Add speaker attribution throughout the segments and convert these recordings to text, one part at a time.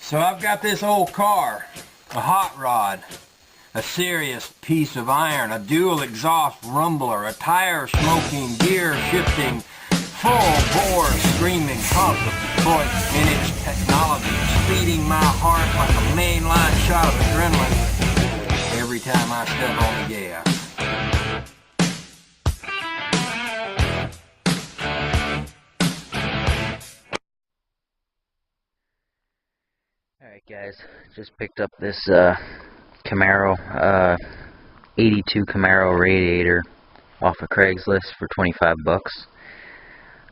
Speaker 1: So I've got this old car, a hot rod, a serious piece of iron, a dual exhaust rumbler, a tire smoking, gear shifting, full bore screaming pump in its technology, speeding my heart like a mainline shot of adrenaline every time I step on the gas.
Speaker 2: Alright guys, just picked up this Camaro, 82 Camaro radiator off of Craigslist for 25 bucks.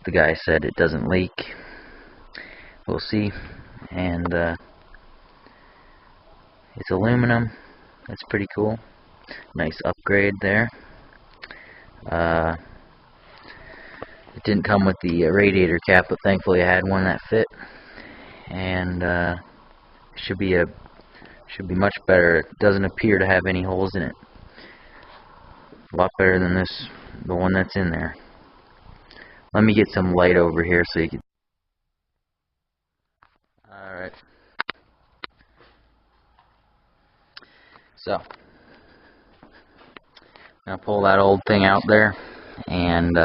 Speaker 2: The guy said it doesn't leak. We'll see. And it's aluminum. That's pretty cool. Nice upgrade there. It didn't come with the radiator cap, but thankfully I had one that fit. And should be much better. It doesn't appear to have any holes in it. A lot better than the one that's in there. Let me get some light over here so you can. Alright. So, I'm gonna pull that old thing out there and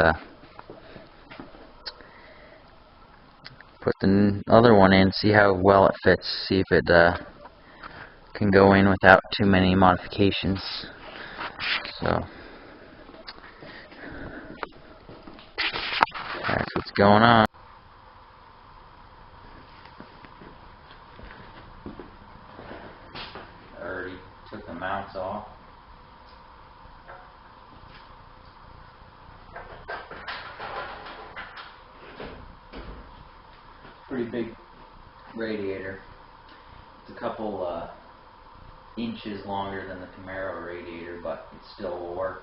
Speaker 2: put the other one in, see how well it fits, see if it can go in without too many modifications. So that's what's going on. I already took the mounts off. Pretty big radiator. It's a couple inches longer than the Camaro radiator, but it still will work.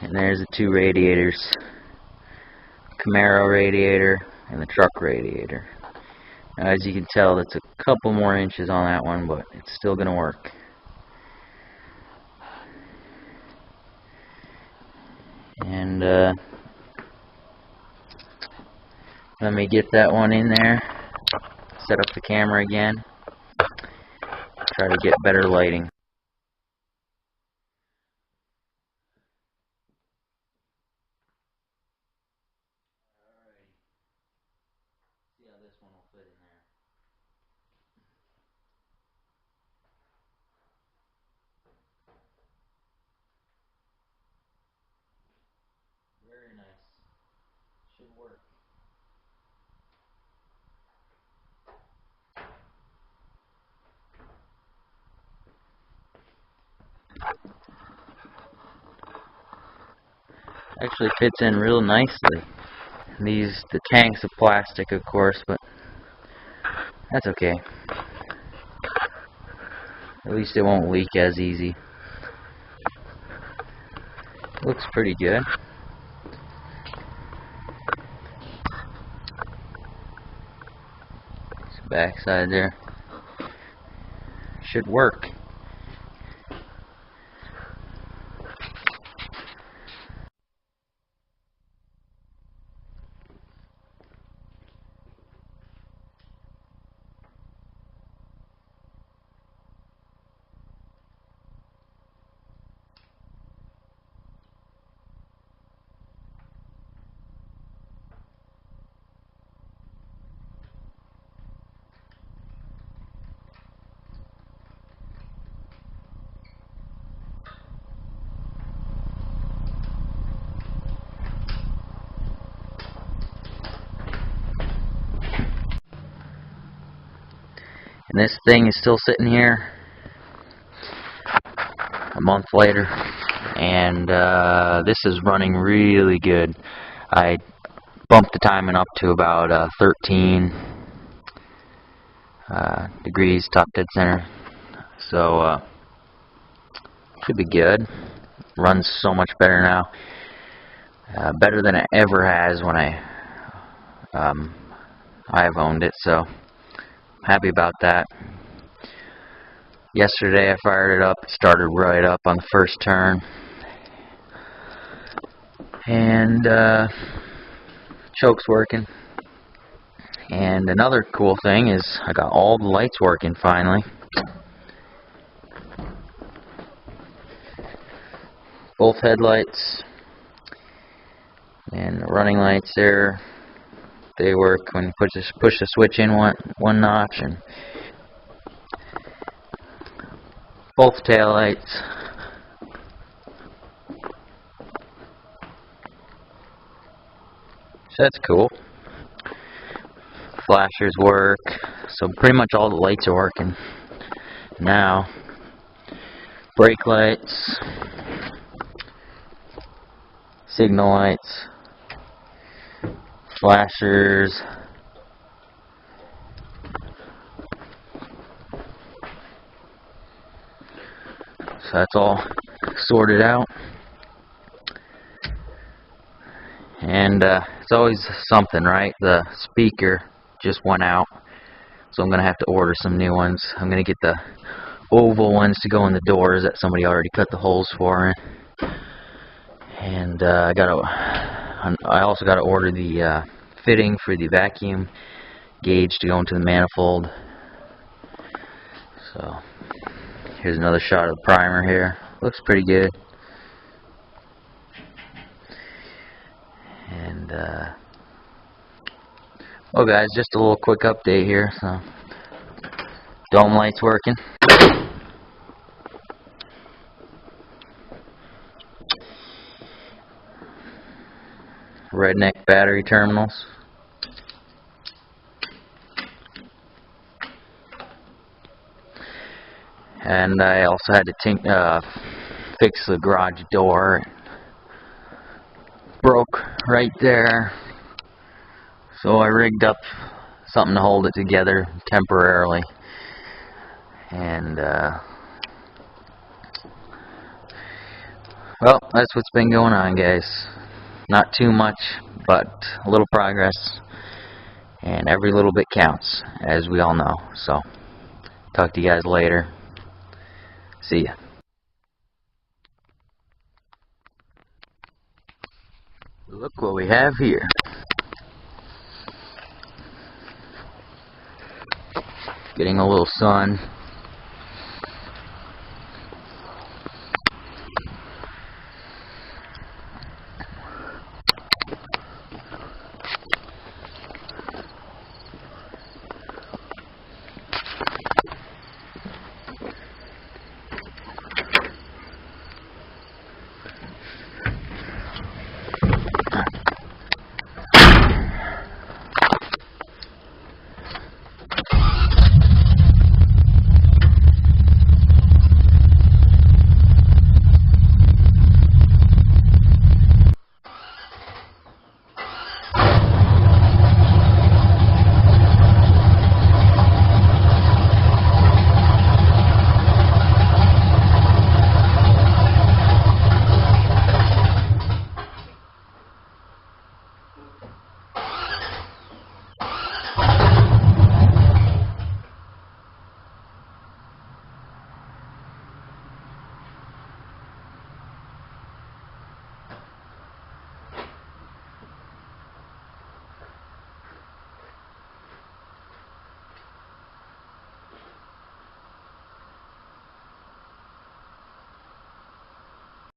Speaker 2: And there's the two radiators, Camaro radiator and the truck radiator. Now, as you can tell, that's a couple more inches on that one, but it's still going to work. And let me get that one in there, set up the camera again, try to get better lighting. See how this one will fit in there. Very nice. Should work. Actually fits in real nicely. The tanks of plastic, of course, but that's okay. At least it won't leak as easy. Looks pretty good. This backside there should work. And this thing is still sitting here a month later, and this is running really good. I bumped the timing up to about 13 degrees top dead center, so should be good. Runs so much better now, better than it ever has when I've owned it, so happy about that. Yesterday I fired it up. It started right up on the first turn. And choke's working. And another cool thing is I got all the lights working finally. Both headlights and the running lights there, they work when you push the switch in one notch, and both tail lights. So that's cool. Flashers work, so pretty much all the lights are working now. Brake lights, signal lights, flashers, so that's all sorted out. And it's always something, right? The speaker just went out, so I'm gonna have to order some new ones. I'm gonna get the oval ones to go in the doors that somebody already cut the holes for. And I also gotta order the fitting for the vacuum gauge to go into the manifold. So here's another shot of the primer here. Looks pretty good. And well guys, just a little quick update here. So dome lights working. Redneck battery terminals. And I also had to fix the garage door. Broke right there, so I rigged up something to hold it together temporarily. And well, that's what's been going on, guys. Not too much, but a little progress, and every little bit counts, as we all know. So talk to you guys later. See ya. Look what we have here. Getting a little sun.